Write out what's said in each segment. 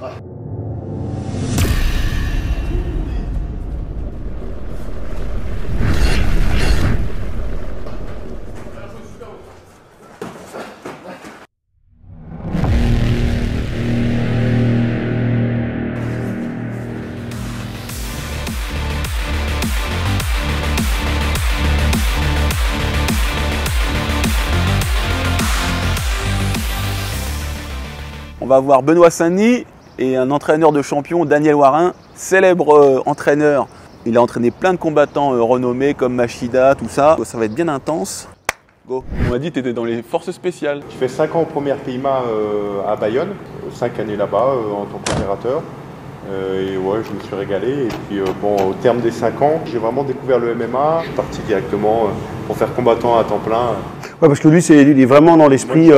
Ouais. On va voir Benoît Saint-Denis et un entraîneur de champion, Daniel Warin, célèbre entraîneur. Il a entraîné plein de combattants renommés comme Machida, tout ça. Ça va être bien intense. Go. On m'a dit que tu étais dans les forces spéciales. Je fais 5 ans au première PIMA à Bayonne, 5 années là-bas en tant qu'opérateur. Et ouais, je me suis régalé. Et puis bon, au terme des 5 ans, j'ai vraiment découvert le MMA. Je suis parti directement pour faire combattant à temps plein. Ouais, parce que lui, il est vraiment dans l'esprit,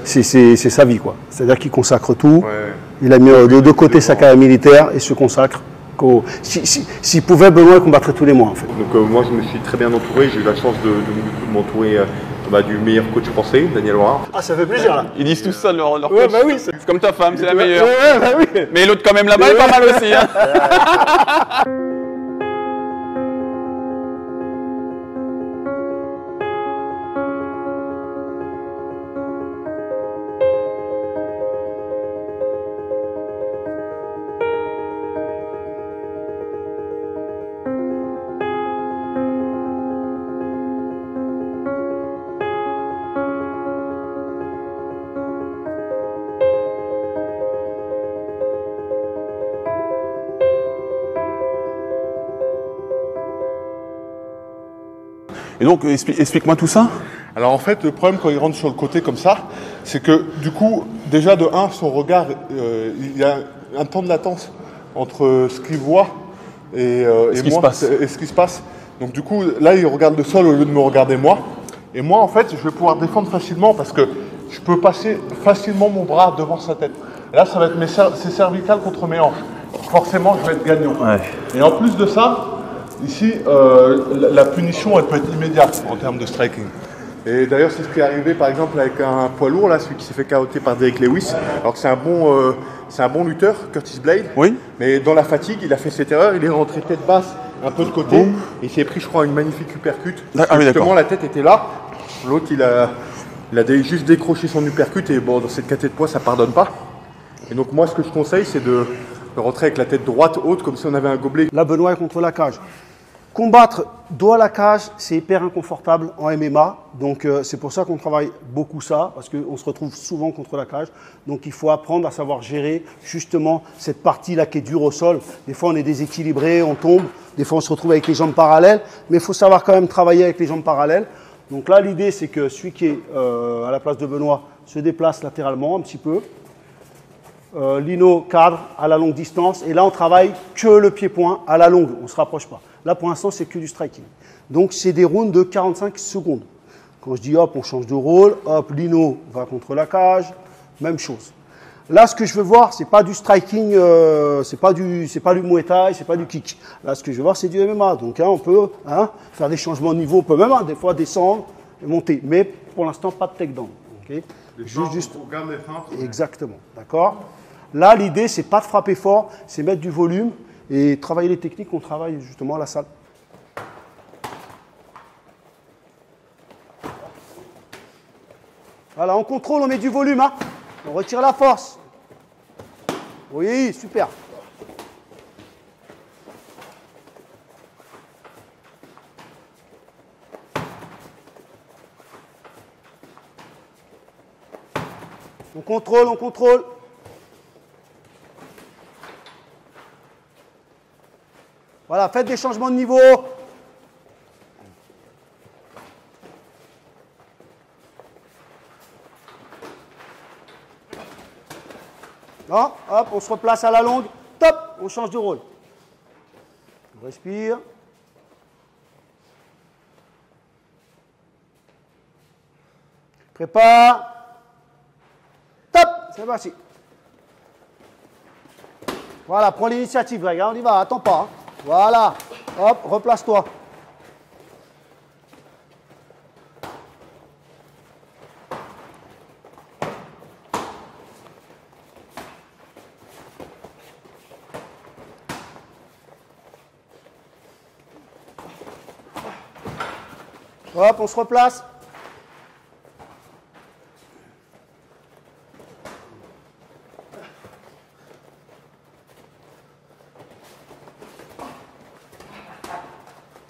c'est sa vie, quoi. C'est-à-dire qu'il consacre tout. Ouais. Il a mis de deux côtés sa carrière militaire et se consacre. S'il pouvait, Benoît combattrait tous les mois, en fait. Donc moi, je me suis très bien entouré. J'ai eu la chance de m'entourer du meilleur coach français, Daniel Warin. Ah, ça fait plaisir, là. Ils disent tout ça de leur coach. Ouais, bah oui. C'est comme ta femme, c'est la meilleure. Ouais, bah oui. Mais l'autre, quand même, là-bas, est pas mal aussi. Hein. Et donc, explique-moi tout ça. Alors en fait, le problème quand il rentre sur le côté comme ça, c'est que du coup, déjà de 1, son regard, il y a un temps de latence entre ce qu'il voit et moi, et ce qui se passe. Donc du coup, là, il regarde le sol au lieu de me regarder moi. Et moi, en fait, je vais pouvoir défendre facilement parce que je peux passer facilement mon bras devant sa tête. Et là, ça va être ses cervicales contre mes hanches. Forcément, je vais être gagnant. Ouais. Et en plus de ça, ici, la punition, elle peut être immédiate en termes de striking. Et d'ailleurs, c'est ce qui est arrivé, par exemple, avec un poids lourd, là, celui qui s'est fait KO'er par Derek Lewis. Alors que c'est un bon lutteur, Curtis Blade. Oui. Mais dans la fatigue, il a fait cette erreur, il est rentré tête basse, un peu de côté. Et il s'est pris, je crois, une magnifique uppercut. Justement, la tête était là. L'autre, il a juste décroché son uppercut. Et bon, dans cette catégorie de poids, ça pardonne pas. Et donc, moi, ce que je conseille, c'est de rentrer avec la tête droite haute, comme si on avait un gobelet. Là, Benoît est contre la cage. Combattre dos à la cage, c'est hyper inconfortable en MMA. Donc, c'est pour ça qu'on travaille beaucoup ça, parce qu'on se retrouve souvent contre la cage. Donc, il faut apprendre à savoir gérer justement cette partie-là qui est dure au sol. Des fois, on est déséquilibré, on tombe. Des fois, on se retrouve avec les jambes parallèles. Mais il faut savoir quand même travailler avec les jambes parallèles. Donc là, l'idée, c'est que celui qui est à la place de Benoît se déplace latéralement un petit peu. Lino cadre à la longue distance. Et là, on travaille que le pied-point à la longue. On ne se rapproche pas. Là, pour l'instant, c'est que du striking. Donc, c'est des rounds de 45 secondes. Quand je dis hop, on change de rôle. Hop, Lino va contre la cage. Même chose. Là, ce que je veux voir, c'est pas du striking, c'est pas du Muay Thai, c'est pas du kick. Là, ce que je veux voir, c'est du MMA. Donc, on peut faire des changements de niveau. On peut même des fois descendre et monter. Mais pour l'instant, pas de takedown. Okay, juste. On garde les feintes. Exactement. D'accord. Là, l'idée, c'est pas de frapper fort, c'est mettre du volume et travailler les techniques qu'on travaille justement à la salle. Voilà, on contrôle, on met du volume, hein. On retire la force. Oui, super. On contrôle, on contrôle. Voilà, faites des changements de niveau. Non, hop, on se replace à la longue. Top, on change de rôle. On respire. Prépare. Top, c'est parti. Voilà, prends l'initiative, Greg, on y va, attends pas. Hein. Voilà, hop, replace-toi. Hop, on se replace.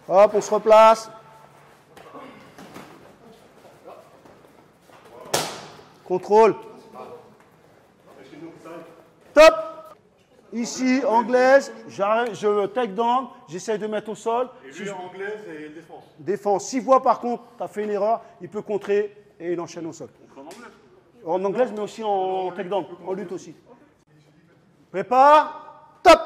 Hop, on se replace. Contrôle. Top. Ici, anglaise, je take down, j'essaie de mettre au sol. Et lui, anglaise et défense. Défense. S'il voit par contre, tu as fait une erreur, il peut contrer et il enchaîne au sol. En anglaise, mais aussi en take down, en lutte aussi. Prépare. Top.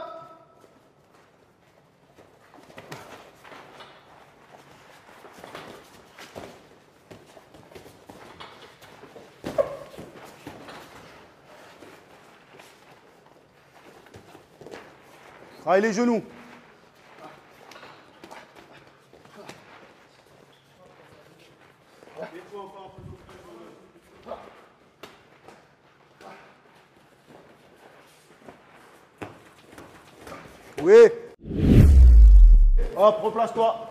Travaille les genoux. Oui. Hop, replace-toi.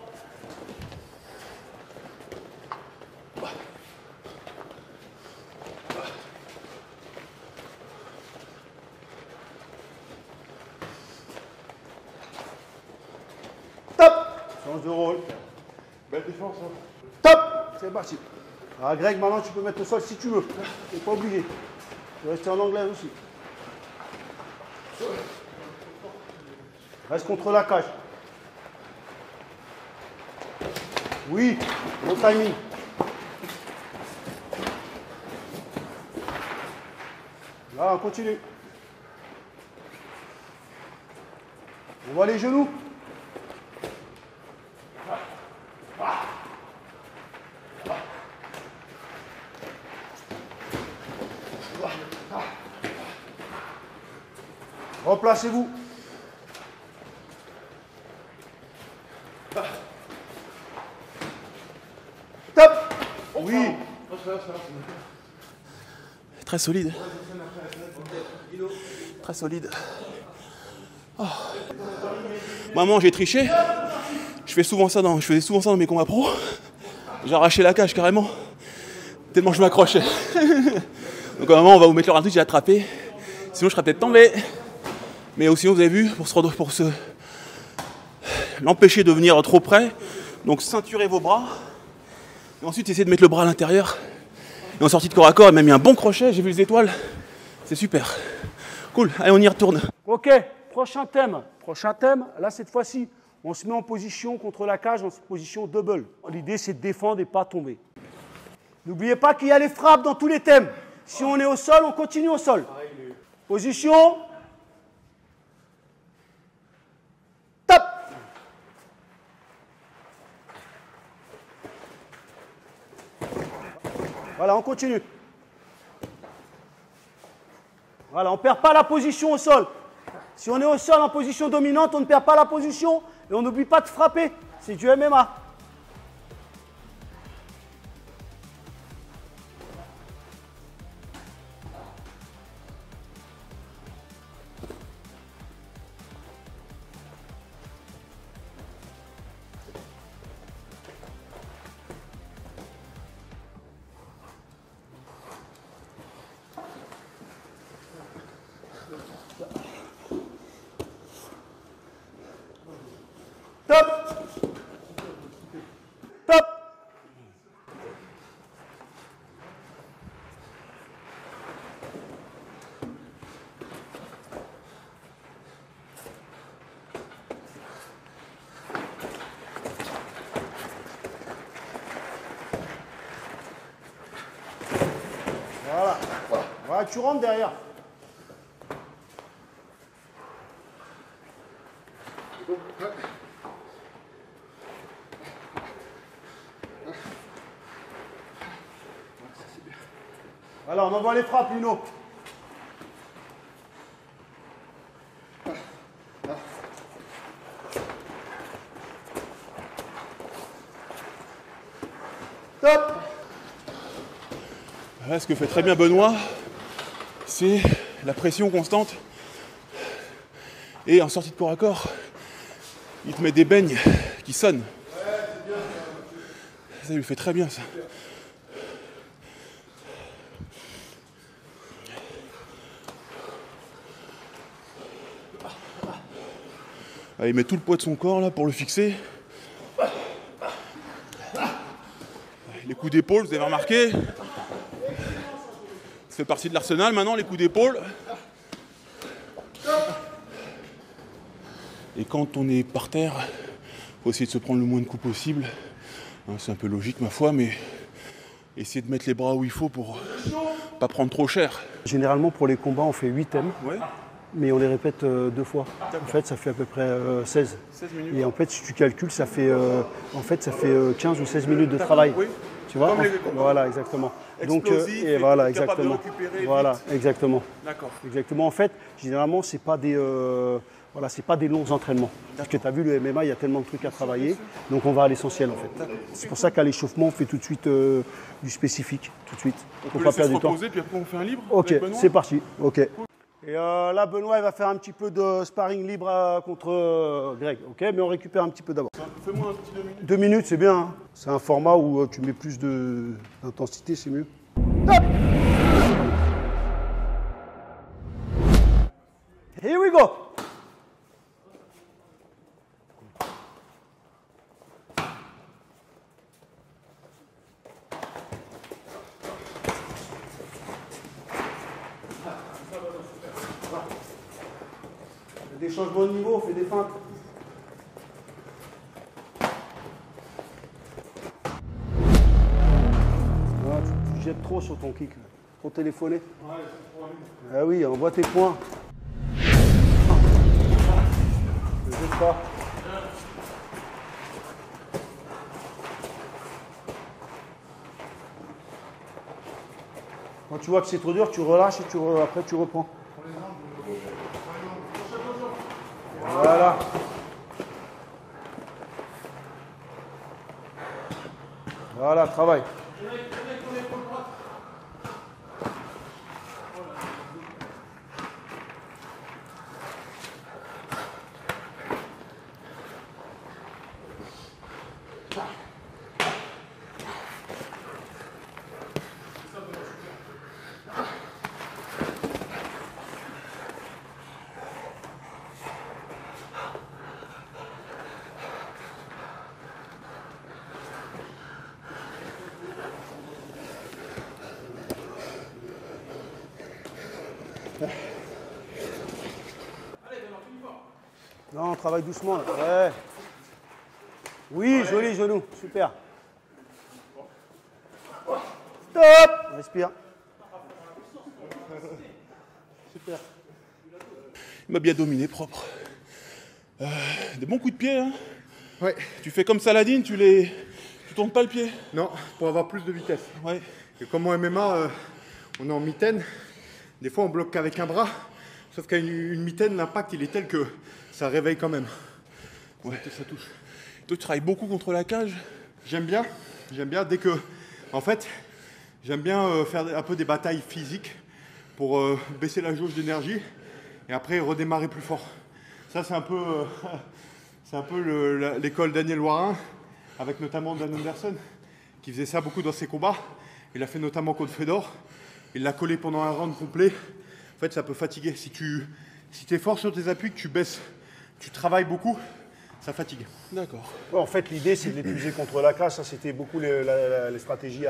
Top. Change de rôle. Belle défense. Hein. Top. C'est parti. Alors Greg, maintenant tu peux mettre au sol si tu veux. Tu n'es pas obligé. Tu peux rester en anglaise aussi. Reste contre la cage. Oui, bon timing. Là, on continue. On voit les genoux. Replacez-vous. Top. Oui. Très solide. Très solide. Oh. Maman, j'ai triché. Je faisais souvent ça dans mes combats pro. J'ai arraché la cage carrément. Tellement je m'accrochais. Donc à un moment, on va vous mettre le ralenti, j'ai attrapé. Sinon, je serais peut-être tombé. Mais sinon, vous avez vu, pour l'empêcher de venir trop près, donc ceinturez vos bras. Et ensuite, essayez de mettre le bras à l'intérieur. Et en sortie de corps à corps, il m'a mis un bon crochet, j'ai vu les étoiles. C'est super. Cool, allez, on y retourne. Ok, prochain thème. Prochain thème, là, cette fois-ci, on se met en position contre la cage, en position double. L'idée, c'est de défendre et pas tomber. N'oubliez pas qu'il y a les frappes dans tous les thèmes. Si on est au sol, on continue au sol. Position. Top. Voilà, on continue. Voilà, on ne perd pas la position au sol. Si on est au sol en position dominante, on ne perd pas la position et on n'oublie pas de frapper. C'est du MMA. Top. Top. Voilà. Voilà, tu rentres derrière. Alors, on envoie les frappes, Lino. Top. Là, ce que fait très bien Benoît, c'est la pression constante. Et en sortie de corps à corps, il te met des beignes qui sonnent. Ça lui fait très bien ça. Allez, il met tout le poids de son corps là pour le fixer. Les coups d'épaule, vous avez remarqué. Ça fait partie de l'arsenal maintenant, les coups d'épaule. Et quand on est par terre, il faut essayer de se prendre le moins de coups possible. C'est un peu logique ma foi, mais essayer de mettre les bras où il faut pour pas prendre trop cher. Généralement pour les combats on fait 8 thèmes, Ouais. mais on les répète 2 fois. En fait ça fait à peu près 16. 16 minutes. Et en fait si tu calcules ça fait, ça fait 15 ou 16 minutes de travail. Oui. Tu vois? Comme les- Voilà, exactement. Explosif et voilà, capable de exactement. récupérer Voilà, vite. exactement. D'accord. Exactement. En fait, généralement, c'est pas des, c'est pas des longs entraînements. Parce que tu as vu, le MMA, il y a tellement de trucs à travailler. Donc, on va à l'essentiel, en fait. C'est pour ça qu'à l'échauffement, on fait tout de suite du spécifique. Tout de suite. On Faut peut pas laisser se perdre du temps. reposer, puis après on fait un libre. Ok, avec Benoît. c'est parti. Ok. Et là, Benoît, il va faire un petit peu de sparring libre contre Greg. Ok, mais on récupère un petit peu d'abord. Fais-moi un petit 2 minutes. 2 minutes, c'est bien. Hein. C'est un format où tu mets plus d'intensité, c'est mieux. Hop. Here we go. Des changements de niveau, on fait des feintes. Ah, tu jettes trop sur ton kick, là. Trop téléphoné. Ah oui, envoie tes points. Ne jette pas. Quand tu vois que c'est trop dur, tu relâches et après tu reprends. Voilà. Voilà, travail. Non, on travaille doucement. Là. Ouais. Oui, joli genou. Super. Stop. Respire. Super. Il m'a bien dominé, propre. Des bons coups de pied, hein. Ouais. Tu fais comme Saladin, tu tournes pas le pied. Non, pour avoir plus de vitesse. Ouais. Et comme en MMA, on est en mitaine, des fois on bloque qu'avec un bras, sauf qu'à une mitaine, l'impact il est tel que ça réveille quand même. Ouais. Ça touche. Toi, tu travailles beaucoup contre la cage. J'aime bien dès que, en fait, j'aime bien faire un peu des batailles physiques pour baisser la jauge d'énergie et après redémarrer plus fort. Ça c'est un peu, l'école Daniel Warin, avec notamment Dan Anderson, qui faisait ça beaucoup dans ses combats. Il a fait notamment contre Fedor. Il l'a collé pendant un round complet. En fait, ça peut fatiguer. Si tu es fort sur tes appuis, que tu baisses, tu travailles beaucoup, ça fatigue. D'accord. Ouais, en fait, l'idée, c'est de l'épuiser contre la cage. Ça, c'était beaucoup les stratégies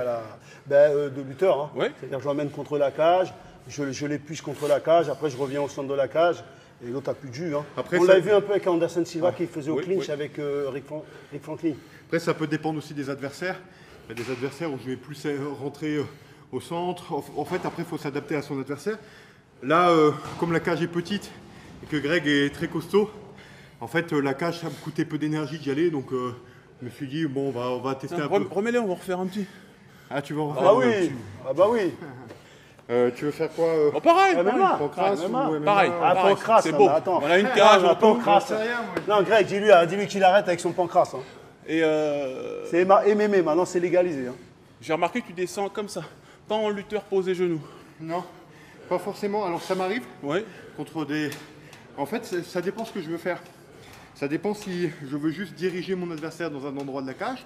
de lutteur. Hein. Ouais. C'est-à-dire, je l'emmène contre la cage, je l'épuise contre la cage, après, je reviens au centre de la cage, et l'autre n'a plus de jus. Hein. Après, on ça- l'avait vu un peu avec Anderson Silva qui faisait au Oui, clinch oui. avec Rick Franklin. Après, ça peut dépendre aussi des adversaires. Il y a des adversaires où je vais plus rentrer au centre. En fait, après, il faut s'adapter à son adversaire. Là, comme la cage est petite et que Greg est très costaud, en fait, la cage, ça me coûtait peu d'énergie d'y aller. Donc, je me suis dit, bon, on va tester un peu. Remets-les, on va refaire un petit. Ah, tu vas en Ah refaire bah un oui, petit. ah bah oui. Tu veux faire quoi Oh, pareil, Ah, MMA. Pancras ou MMA. MMA? pareil. Ah, pareil, pancras, c'est hein, beau. mais attends. On a une cage, Ah, on peut. pancras. J'en sais rien, moi. Non, Greg, dis-lui qu'il arrête avec son pancras. Hein. Et C'est MMA, maintenant c'est légalisé. Hein. j'ai remarqué que tu descends comme ça, pas en lutteur posé genoux. Non, pas forcément. Alors, ça m'arrive Ouais. contre des... En fait, ça dépend ce que je veux faire. Ça dépend si je veux juste diriger mon adversaire dans un endroit de la cage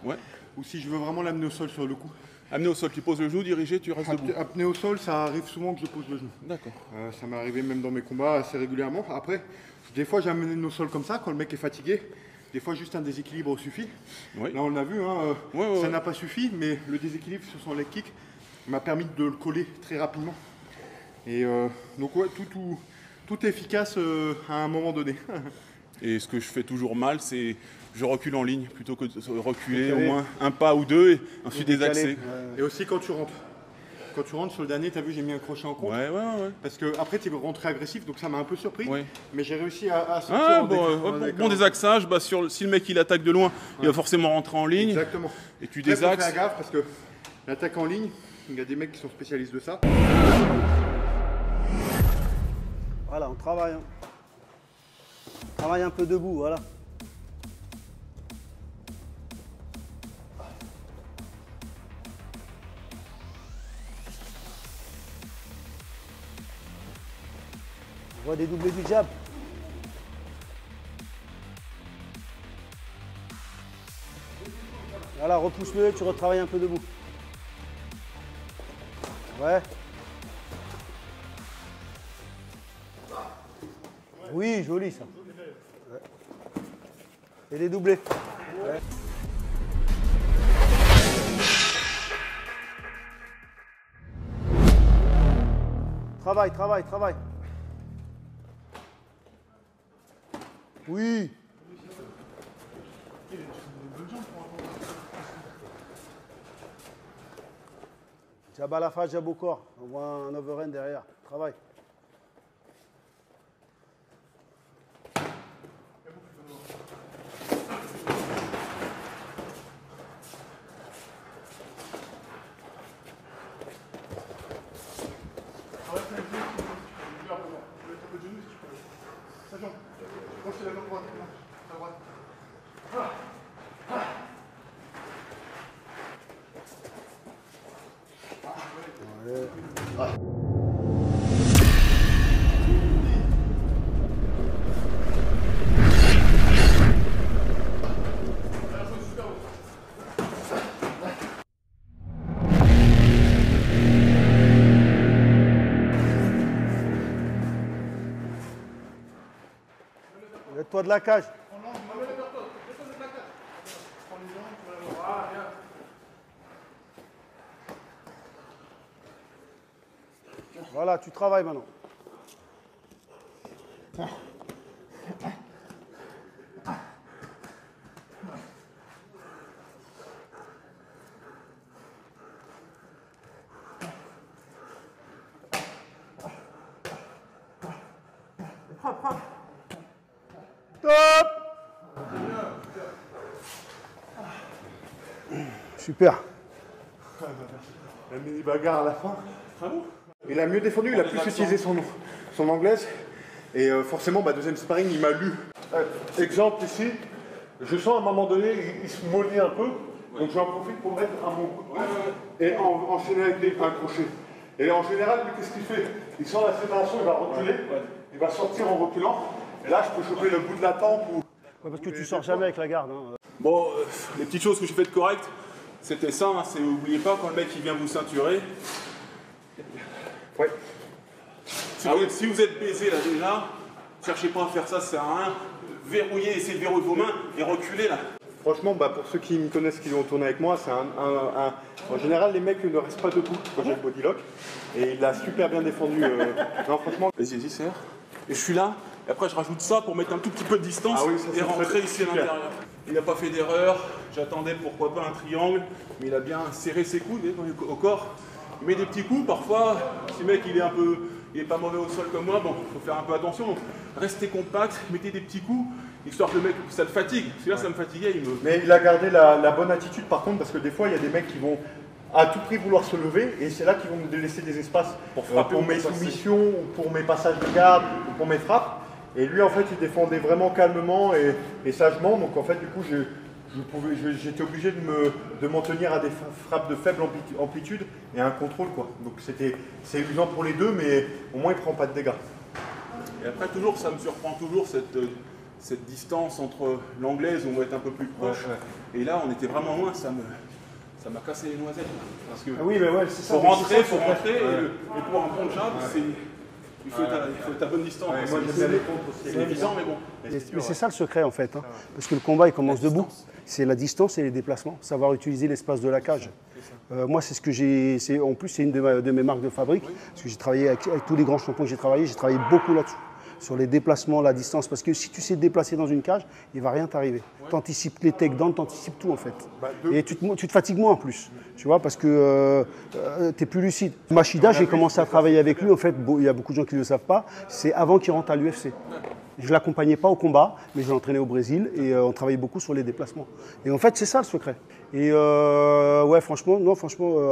ou si je veux vraiment l'amener au sol sur le coup. Amener au sol, tu poses le genou, diriger, tu restes debout. Amener au sol, ça arrive souvent que je pose le genou. D'accord. Ça m'est arrivé même dans mes combats assez régulièrement. Après, des fois j'ai amené au sol comme ça quand le mec est fatigué. Des fois juste un déséquilibre suffit. Oui. Là on l'a vu, hein, ça n'a pas suffi, mais le déséquilibre sur son leg kick m'a permis de le coller très rapidement. Et donc ouais, tout est efficace à un moment donné. Et ce que je fais toujours mal, c'est je recule en ligne plutôt que de reculer au moins un pas ou deux et ensuite des accès. Et aussi quand tu rentres. Quand tu rentres sur le dernier, tu as vu, j'ai mis un crochet en contre. Ouais. Parce que après tu es rentré agressif, donc ça m'a un peu surpris. Mais j'ai réussi à sortir. Bon désaxage, si le mec il attaque de loin, il va forcément rentrer en ligne. Exactement. Et tu désaxes. Fais gaffe parce que l'attaque en ligne, il y a des mecs qui sont spécialistes de ça. Voilà, on travaille. On travaille un peu debout, voilà. On voit des doublés du jab. Voilà, repousse-le, tu retravailles un peu debout. Ouais. Oui, joli ça. Ouais. Et les doublés. Ouais. Travaille. Oui. Jab à la face, jab au corps. On voit un overhand derrière. Travaille. Mets-toi de la cage. Voilà, tu travailles maintenant. Top! Super. La mini bagarre à la fin. Il a mieux défendu, il a plus utilisé son anglaise. Et forcément, deuxième sparring, il m'a lu. Exemple ici, je sens à un moment donné, il se mollit un peu. Donc j'en profite pour mettre un bon coup de poing et enchaîner avec un crochet. Et en général, qu'est-ce qu'il fait? Il sent la séparation, il va reculer, il va sortir en reculant. Et là, je peux choper le bout de la tempe. Parce que tu sors jamais avec la garde. Hein. Bon, les petites choses que j'ai faites correctes, c'était ça, hein, c'est n'oubliez pas quand le mec il vient vous ceinturer. Ouais. Si vous êtes baisé là déjà, cherchez pas à faire ça, ça sert à rien. Verrouillez, essayez de verrouiller vos mains et reculez là. Franchement, pour ceux qui me connaissent, qui ont tourné avec moi, c'est en général, les mecs ne restent pas debout quand j'ai le body lock. Et il l'a super bien défendu. Non, franchement. Vas-y, serre. Et je suis là, et après je rajoute ça pour mettre un tout petit peu de distance et rentrer ici à l'intérieur. Il n'a pas fait d'erreur, j'attendais pourquoi pas un triangle, mais il a bien serré ses coudes au corps. Il met des petits coups, parfois, si le mec il est pas mauvais au sol comme moi, bon, il faut faire un peu attention. Donc, restez compact, mettez des petits coups, histoire que le mec, ça le fatigue. Parce que là, ça me fatiguait. Mais il a gardé la bonne attitude par contre, parce que des fois, il y a des mecs qui vont à tout prix vouloir se lever, et c'est là qu'ils vont me laisser des espaces pour mes soumissions, ou pour mes passages de garde, ou pour mes frappes. Et lui, en fait, il défendait vraiment calmement et sagement. Donc, en fait, du coup, j'étais obligé de m'en tenir à des frappes de faible amplitude et à un contrôle, quoi. Donc, c'est usant pour les deux, mais au moins, il ne prend pas de dégâts. Et après, toujours, ça me surprend toujours cette cette distance entre l'anglaise où on va être un peu plus proche. Et là, on était vraiment loin, ça m'a cassé les noisettes. Parce que oui, mais ouais, c'est ça. Faut rentrer, et pour un bon jab, il faut être à bonne distance. Moi, j'aime bien les contres aussi. C'est évident, mais bon. Mais c'est ça le secret en fait, hein. Parce que le combat il commence debout. C'est la distance et les déplacements, savoir utiliser l'espace de la cage. Moi, c'est ce que j'ai. En plus, c'est une de mes marques de fabrique, parce que j'ai travaillé avec tous les grands champions que j'ai travaillé beaucoup là-dessus. Sur les déplacements, la distance, parce que si tu sais te déplacer dans une cage, il ne va rien t'arriver. Tu anticipes les takedowns, tu anticipes tout en fait. Et tu te fatigues moins en plus, tu vois, parce que tu es plus lucide. Machida, j'ai commencé à travailler avec lui, en fait, il y a beaucoup de gens qui ne le savent pas, c'est avant qu'il rentre à l'UFC. Je ne l'accompagnais pas au combat, mais je l'entraînais au Brésil et on travaillait beaucoup sur les déplacements. Et en fait, c'est ça le secret. Et ouais, franchement,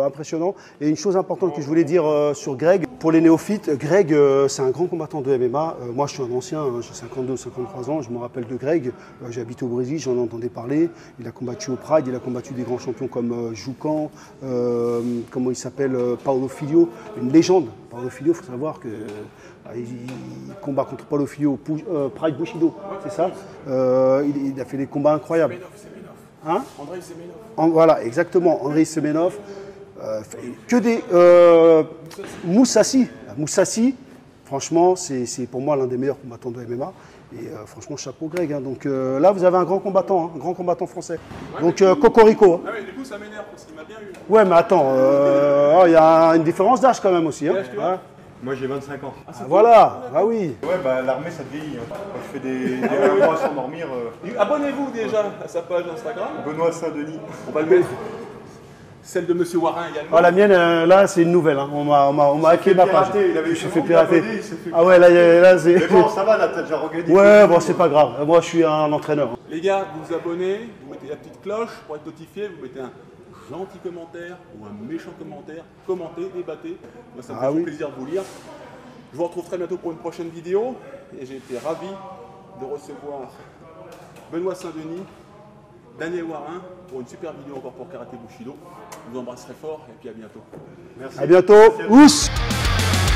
impressionnant. Et une chose importante que je voulais dire sur Greg, pour les néophytes, Greg, c'est un grand combattant de MMA. Moi, je suis un ancien, hein, j'ai 52, 53 ans, je me rappelle de Greg. J'ai habité au Brésil, j'en entendais parler. Il a combattu au Pride, il a combattu des grands champions comme Joucan, comment il s'appelle, Paulo Filho, une légende. Paulo Filho, il faut savoir que il combat contre Paulo Filho, Pride Bushido, c'est ça. Il a fait des combats incroyables. Hein? Andrei Semenov. Voilà, exactement, Andrei Semenov. Que des Moussassi. Moussassi, franchement, c'est pour moi l'un des meilleurs combattants de MMA. Et franchement, chapeau Greg. Hein. Donc là, vous avez un grand combattant français. Ouais, donc Cocorico. Ah oui, du coup, ça m'énerve parce qu'il m'a bien eu. Ouais, mais attends, il y a une différence d'âge quand même aussi. Hein. Ouais. Moi j'ai 25 ans. Voilà, ah oui. Ouais, bah l'armée ça te vieillit. Hein. Quand je fais des mois sans dormir. Abonnez-vous déjà à sa page Instagram. Benoît Saint-Denis. On va le mettre. Celle de Monsieur Warin également. Ah, la mienne, là, c'est une nouvelle. Hein. On m'a hacké ma page. Il avait fait pirater. Ah ouais, là c'est. Mais bon, ça va, là, t'as déjà regagné. Ouais, bon, c'est pas grave. Moi, je suis un entraîneur. Les gars, vous vous abonnez, vous mettez la petite cloche pour être notifié, vous mettez un gentil commentaire ou un méchant commentaire, commentez, débattez. Moi, ça me fait toujours plaisir de vous lire. Je vous retrouve très bientôt pour une prochaine vidéo et j'ai été ravi de recevoir Benoît Saint-Denis, Daniel Warin pour une super vidéo encore pour Karaté Bushido. Je vous embrasse très fort et puis à bientôt. Merci. À bientôt. Ous.